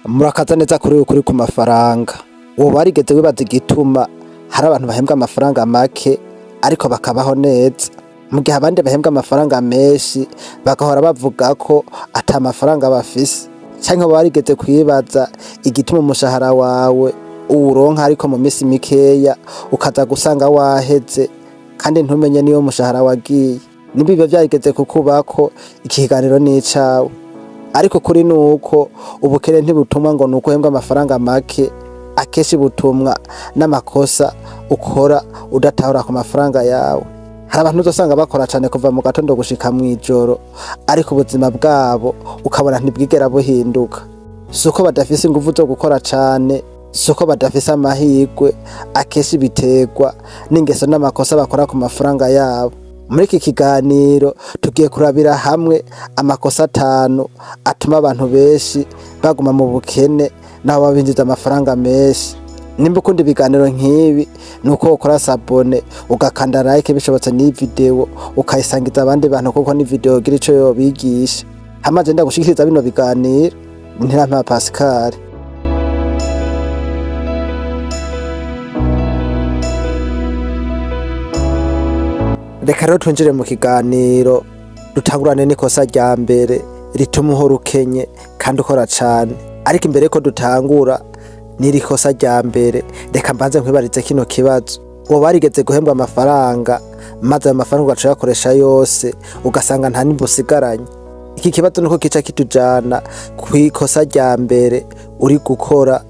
Murakaza neza kuri ku mafaranga. Woba warigeze wibaza igituma hari abantu bahembwa amafaranga make ariko bakabaho neza, mu gihe abandi bahembwa amafaranga menshi bagahora bavuga ko ata mafaranga bafise? Canke woba warigeze kwibaza igituma umushahara wawe uwuronka ariko mu misi mikeya ukaza gusanga waheze kandi ntumenye niyo umushahara wagiye? Nimba ivyo vyarigeze kukubako, iki kiganiro ni icawe. Ariko kuri nuko ubukene ntibutumwa ngo nuko uhembwa amafaranga make, akenshi butumwa n'amakosa ukora udatahura ku mafaranga yawe. Hari abantu uzosanga bakora cane kuva mu gatondo gushika mw'ijoro, ariko ubuzima bwabo ukabona ntibwigera buhinduka. Suko badafise inguvu zo gukora cane, suko badafise amahirwe, akenshi biterwa n'ingeso n'amakosa bakora ku mafaranga yabo. Muri iki kiganiro tugiye kurabira hamwe amakosa 5 atuma abantu benshi baguma mu bukene naho babinjiza amafaranga menshi. Nimba ukunda ibiganiro nk'ibi nuko ukora sabone ugakanda like bishobotse ni video ukayisangiza abandi bantu kuko ni video gira ico yobigisha. Hamaze ndagushikiriza bino biganiro Ntirampa Pascal. Reka rero twinjire mu kiganiro dutangurane n'ikosa rya mbere rituma uhora ukenye kandi ukora cane. Ariko imbere ko dutangura n'iri kosa rya mbere, reka mbanze nkwibarize kino kibazo. Woba warigeze guhembwa amafaranga maze ayo mafaranga ugaca uyakoresha yose ugasanga nta nimba usigaranye? Iki kibazo nuko kica kitujana kw'ikosa rya mbere uri gukora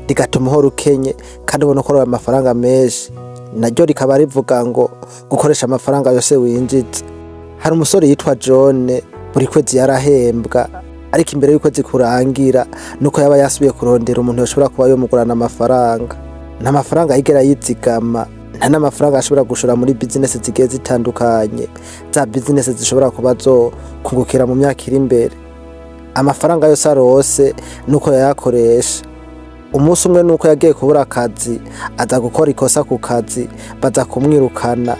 rigatuma uhora ukenye kandi ubona ukora amafaranga menshi, naryo rikaba rivuga ngo gukoresha amafaranga yose winjiza. Hari umusore yitwa John, buri kwezi yarahembwa, ariko imbere y'ukwezi kurangira nuko yaba yasubiye kurondera umuntu yoshobora kuba yomugurana amafaranga. Nta mafaranga yigera yizigama, nta n'amafaranga ashobora gushora muri business zigiye zitandukanye, za business zishobora kuba zo kungukira mu myaka iri imbere. Amafaranga yose arose nuko yayakoresha. Umunsi umwe nuko yagiye kubura akazi, aza gukora ikosa ku kazi, baza kumwirukana.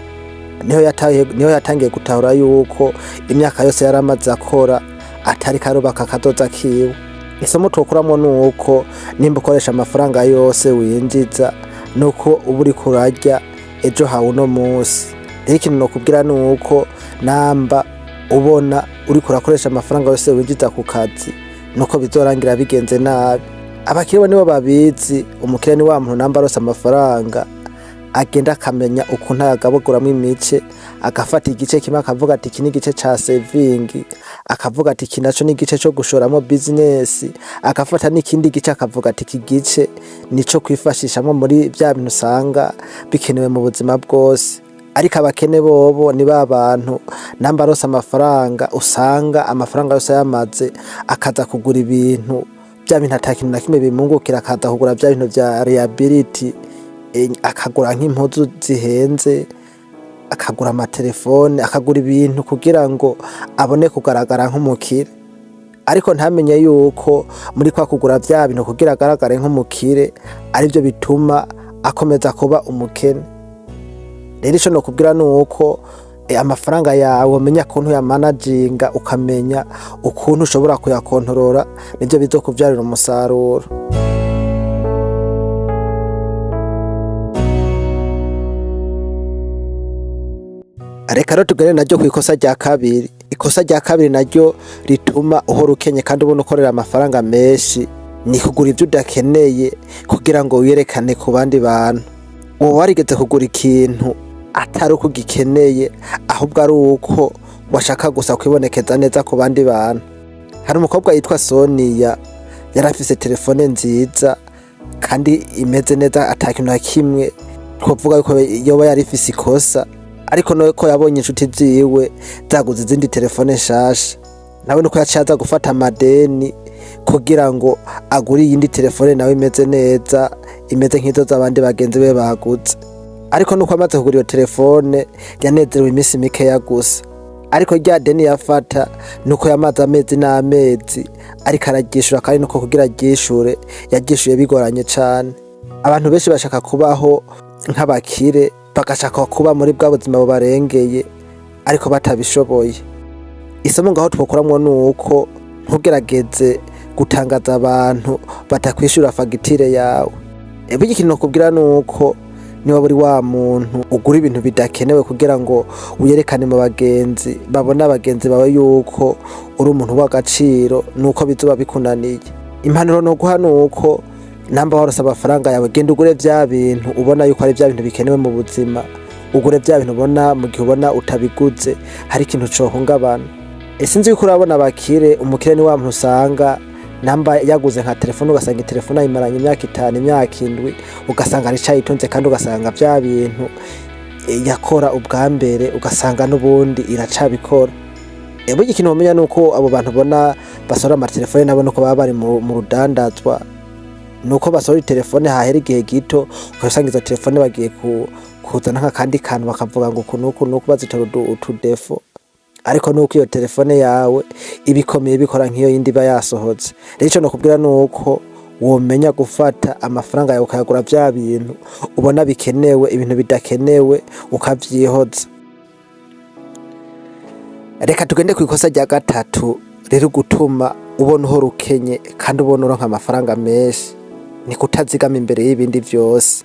Niho yatangiye gutahura yuko imyaka yose yaramaze akora atari karubaka kazoza kiwe. Isomo twokuramwo nuko nimba ukoresha amafaranga yose winjiza nuko uba uriko kurarya ejo hawe uno munsi. Rero ikintu nokubwira nuko namba ubona uriko urakoresha amafaranga yose winjiza ku kazi nuko bizorangira bigenze nabi. Abakiriya nibo babizi, umukiriya ni wa muntu namba arose amafaranga agenda akamenya ukuntu ayagabuguramwo imice, agafata igice kimwe akavuga ati iki ni igice ca saving, akavuga ati iki naco ni igice co gushoramo business, agafata n'ikindi gice akavuga ati iki gice nico kwifashishamwo muri vya bintu usanga bikenewe mu buzima bwose. Ariko abakene bobo ni ba bantu namba arose amafaranga usanga amafaranga yose yamaze akaza kugura ibintu bya bintu atakintu na kimwe bimungukira, akaza kugura bya bintu vya reliability, akagura nk'impuzu zihenze, akagura amatelefone, akagura ibintu kugira ngo abone kugaragara nk'umukire. Ariko ntamenye yuko muri kwa kugura vya bintu kugira agaragare nk'umukire arivyo bituma akomeza kuba umukene. Rero ico nokubwira nuko amafaranga yawe umenya ukuntu ya managinga, ukamenya ukuntu ushobora kuyakontorora, nivyo bizokuvyarira umusaruro. Reka rero tugere naryo kw'ikosa rya kabiri. Ikosa rya kabiri naryo rituma uhora ukenye kandi ubona ukorera amafaranga menshi, ni kugura ivyo udakeneye kugira ngo wiyerekane ku bandi bantu. Woba warigeze kugura ikintu atari uko ugikeneye, ahubwo ari uko washaka gusa kwibonekeza neza ku bandi bantu. Hari umukobwa yitwa Sonia, yarafise telefone nziza kandi imeze neza, atakintu na kimwe twovuga yuko yoba yarifise ikosa. Ariko nuko yabonye inshuti ziwe zaguze izindi telefone nshasha, nawe nuko yacaza gufata amadeni kugira ngo agure iyindi telefone nawe imeze neza, imeze nk'izo z'abandi bagenzi be baguze. Ariko nuko amaze kugura iyo telefone yanezerewe iminsi mikeya gusa. Ariko rya deni yafata nuko yamaze amezi n'amezi ariko araryishura, kandi nuko kugira aryishure yaryishuye bigoranye cane. Abantu benshi bashaka kubaho nk'abakire, bagashaka kuba muri bwa buzima bubarengeye ariko batabishoboye. Isomo ngaho twokuramwo nuko ntugerageze gutangaza abantu batakwishura fagitire yawe. Burya ikintu nokubwira nuko niba buri wa muntu ugura ibintu bidakenewe kugira ngo uyerekane mu bagenzi, babona abagenzi bawe yuko uri umuntu w'agaciro, nuko bizoba bikunaniye. Impanuro no guha nuko namba warose amafaranga yawe, genda ugure vya bintu ubona yuko ari vya bintu bikenewe mu buzima, ugure vya bintu ubona mu gihe ubona utabiguze hari ikintu cohungabana. Sinzi yuko urabona abakire, umukire ni wa muntu usanga namba yaguze nka telefone, ugasanga telefone ayimaranye imyaka 5 imyaka 7, ugasanga ari cayitonze kandi ugasanga vya bintu yakora ubwa mbere ugasanga n'ubundi iracabikora. Burya ikintu bamenya nuko abo bantu bona basora ama telefone nabo nuko baba bari mu rudandazwa, nuko basora telefone hahera igihe gito ugasanga izo telefone bagiye kuzana nka kandi kantu bakavuga ngo kunuko bazitora utudefo, ariko nuko iyo telefone yawe ibikomeye bikora nk'iyo yindi bayasohotse. Rero ico nokubwira nuko womenya gufata amafaranga yawe ukayagura vya bintu ubona bikenewe, ibintu bidakenewe ukavyihoza. Reka tugende ku ikosa rya gatatu rero gutuma ubona uhora ukenye kandi ubona uronka amafaranga menshi, ni kutazigama imbere y'ibindi vyose.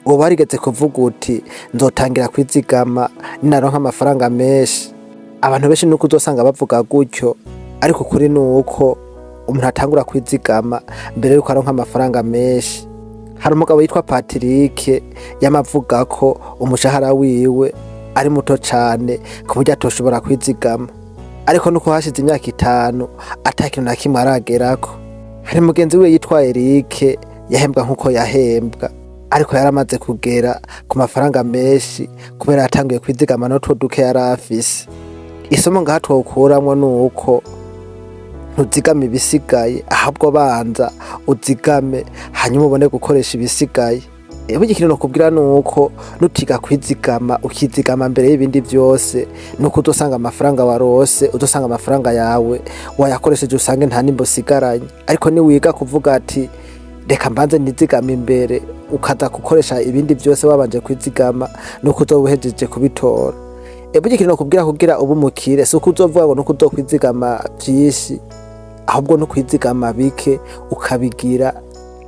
Uba warigeze kuvuga uti nzotangira kwizigama ninaronka amafaranga menshi. Abantu benshi nuko uzosanga bavuga gutyo, ariko kuri nuko umuntu atangura kwizigama mbere yuko aronka amafaranga menshi. Hari umugabo yitwa Patrick yamavuga ko umushahara wiwe ari muto cane ku buryo atoshobora kwizigama, ariko nuko hashize imyaka 5 atakintu na kimwe aragerako. Hari mugenzi we yitwa Eric yahembwa nkuko yahembwa, ariko yaramaze kugera ku mafaranga menshi kubera yatangiye kwizigama no duke yarafise. Isomo ngaha twokuramwo nuko ntuzigame ibisigaye, ahubwo banza uzigame hanyuma ubone gukoresha ibisigaye. Burya ikintu nokubwira nuko nutiga kwizigama ukizigama mbere y'ibindi vyose, nuko uzosanga amafaranga warose, uzosanga amafaranga yawe wayakoresheje usange nta nimbo sigaranye. Ariko ni wiga kuvuga ati reka mbanze nizigama imbere, ukaza gukoresha ibindi vyose wabanje kwizigama, nuko uzobuhejeje kubitora. Burya ikintu nokubwira kugira ubu mukire suko uzovuga ngo nuko uzokwizigama vyinshi, ahubwo no kwizigama bike ukabigira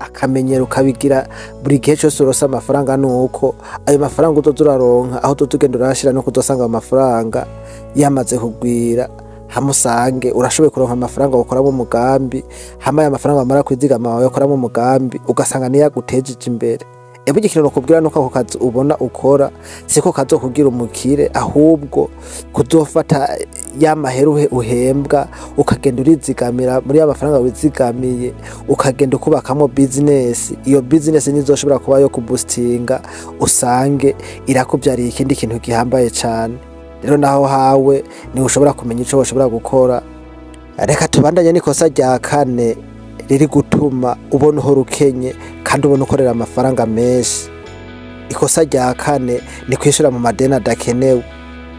akamenyero, ukabigira buri gihe cyose urose amafaranga, nuko ayo mafaranga uzozuraronka aho tugenda urashira, no kuzosanga amafaranga yamaze kugwira, hamusange urashoboye kuronka amafaranga ukora mu mugambi, hama ya mafaranga amara kwizigama wawe ukora mu mugambi ugasanga niyo yagutejeje imbere. Burya ikintu nokubwira nuko ako kazi ubona ukora siko kazokugira umukire, ahubwo kuzofata ya mahera uhembwa ukagenda urizigamira muri ya mafaranga wizigamiye, ukagenda ukubakamo business. Iyo business nizoshobora kuba yo kuboostinga, usange irakubyariye ikindi kintu gihambaye cyane. Rero naho hawe ni ushobora kumenya ico ushobora gukora. Reka tubandanye n'ikosa rya 4 riri gutuma ubona uhora ukenye kandi ubona ukorera amafaranga menshi. Ikosa rya 4 ni kwishura mu madeni adakenewe.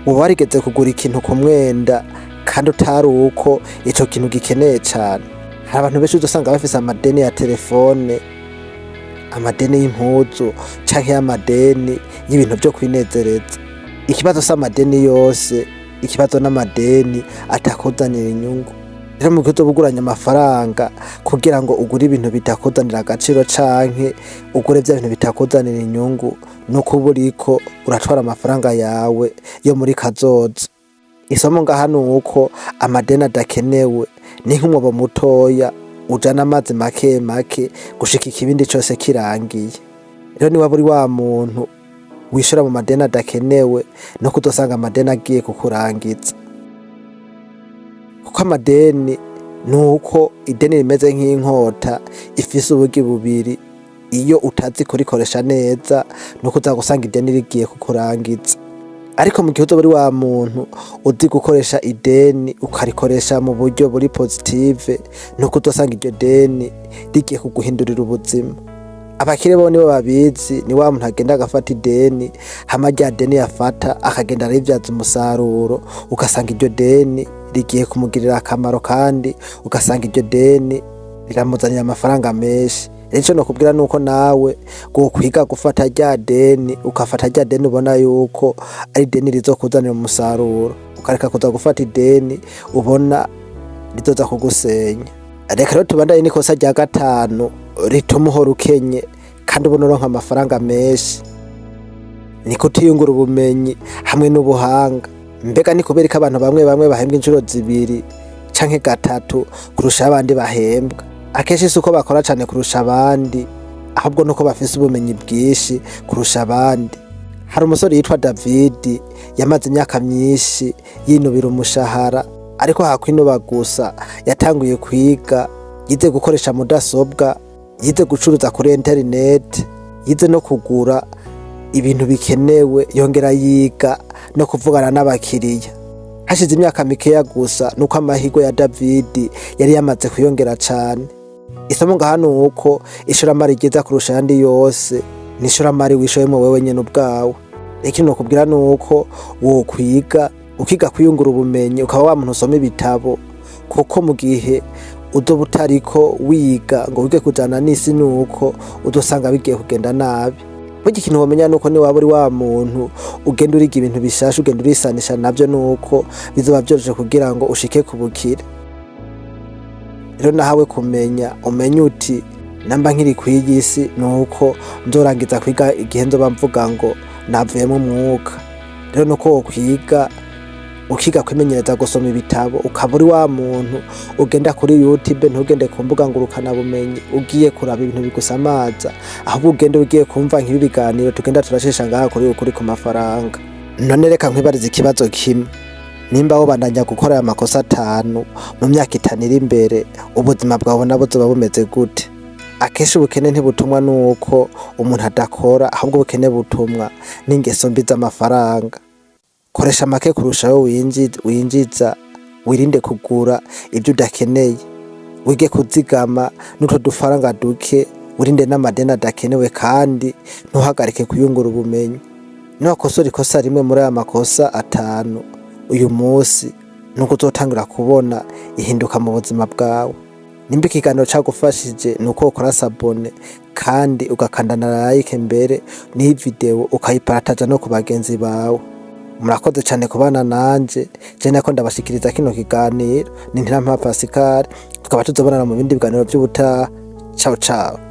Uba warigeze kugura ikintu ku mwenda kandi utari uko ico kintu gikeneye cyane. Hari abantu benshi uzosanga bafise amadeni ya telefone, amadeni y'impuzu, canke amadeni y'ibintu byo kwinezereza. Ikibazo s'amadeni yose, ikibazo n'amadeni atakuzanira inyungu. Rero mu gihe uzobuguranya amafaranga kugira ngo ugure ibintu bitakuzanira agaciro canke ugure vya bintu bitakuzanira inyungu, nuko buriko uratwara amafaranga yawe yo muri kazoza. Isomo ngaha nuko amadeni adakenewe ni nk'umwobo mutoya ujana amazi make make gushika ikibindi cyose kirangiye. Rero niba buri wa muntu wishura mu madeni adakenewe, no kuzosanga amadeni agiye kukurangiza. Kuko amadeni nuko ideni rimeze nk'inkota ifise ubugi bubiri, iyo utazi kurikoresha neza nuko uzagusanga ideni rigiye kukurangiza. Ariko mu gihe uzoburi wa muntu uzi gukoresha ideni ukarikoresha mu buryo buri positive, nuko uzosanga iryo deni rigiye kuguhindurira ubuzima. Abakire bo nibo babizi, ni wa muntu agenda agafata ideni, hama rya deni yafata akagenda arivyaza umusaruro, ugasanga iryo deni rigiye kumugirira akamaro kandi ugasanga iryo deni riramuzanira amafaranga menshi. Rero nokubwira nuko nawe kwiga gufata rya deni, ukafata rya deni ubona yuko ari deni rizokuzanira umusaruro, ukareka kuza gufata ideni ubona rizoza kugusenya. Reka rero tubandanye n'ikosa rya gatanu rituma uhora ukenye kandi ubona uronka amafaranga menshi, ni kutiyungura ubumenyi hamwe n'ubuhanga. Mbega ni kubera ko abantu bamwe bahembwa inshuro 2 canke 3 kurusha abandi bahembwa? Akenshi si uko bakora cane kurusha abandi, ahubwo nuko bafise ubumenyi bwinshi kurusha abandi. Hari umusore yitwa David yamaze imyaka myinshi yinubira umushahara, ariko hakwinuba gusa yatanguye kwiga, yize gukoresha mudasobwa, yize gucuruza kuri internet, yize no kugura ibintu bikenewe, yongera yiga no kuvugana n'abakiriya. Hashize imyaka mikeya gusa nuko amahirwe ya David yari yamaze kuyongera cane. Isomo ngaha nuko ishoramari ryiza kurusha ayandi yose ni ishoramari wishoyemwo wewe nyene ubwawe. Ikintu nokubwira nuko wokwiga, ukiga kwiyungura ubumenyi, ukaba wa muntu usoma ibitabo, kuko mu gihe uzoba utariko wiga ngo wige kujana n'isi nuko uzosanga bigiye kugenda nabi. Burya ikintu womenya nuko ni waba uri wa muntu ugenda uriga ibintu bishasha, ugenda urisanisha navyo, nuko bizoba vyoroshe kugira ngo ushike ku bukire. Rero nahawe kumenya, umenye uti namba nkiri kw'iyi si nuko nzorangiza kwiga igihe nzoba mvuga ngo navuyemo umwuka. Rero nuko wokwiga, ukiga kwimenyereza gusoma ibitabo, ukaba uri wa muntu ugenda kuri YouTube, ntugende ku mbuga ngurukana bumenyi ugiye kuraba ibintu bigusamaza, ahubwo ugende ugiye kumva nk'ibi biganiro tugenda turashesha ngaha kuri ku mafaranga. None reka nkwibariza ikibazo kimwe: nimba wobandanya gukora aya makosa 5 mu myaka 5 iri imbere, ubuzima bwawe nabo buzoba bumeze gute? Akenshi ubukene ntibutumwa nuko umuntu adakora, ahubwo ubukene butumwa n'ingeso mbi z'amafaranga. Koresha make kurushaho winjiza, wirinde kugura ibyo udakeneye, wige kuzigama n'utwo dufaranga duke, wirinde n'amadeni adakenewe, kandi ntuhagarike kuyungura ubumenyi. Nokosora ikosa rimwe muri aya makosa 5 uyu munsi, nuko uzotangira kubona ihinduka mu buzima bwawe. Nimba ikiganiro cagufashije nuko ukora sabone kandi ugakandana like, mbere n'iyi video ukayiparataja no ku bagenzi bawe. Murakoze cyane kubana nanje, je nako ndabashikiriza kino kiganiro. Ni Ntirampeba Pascal, tukaba tuzobonana mu bindi biganiro by'ubutaha. Ciao ciao.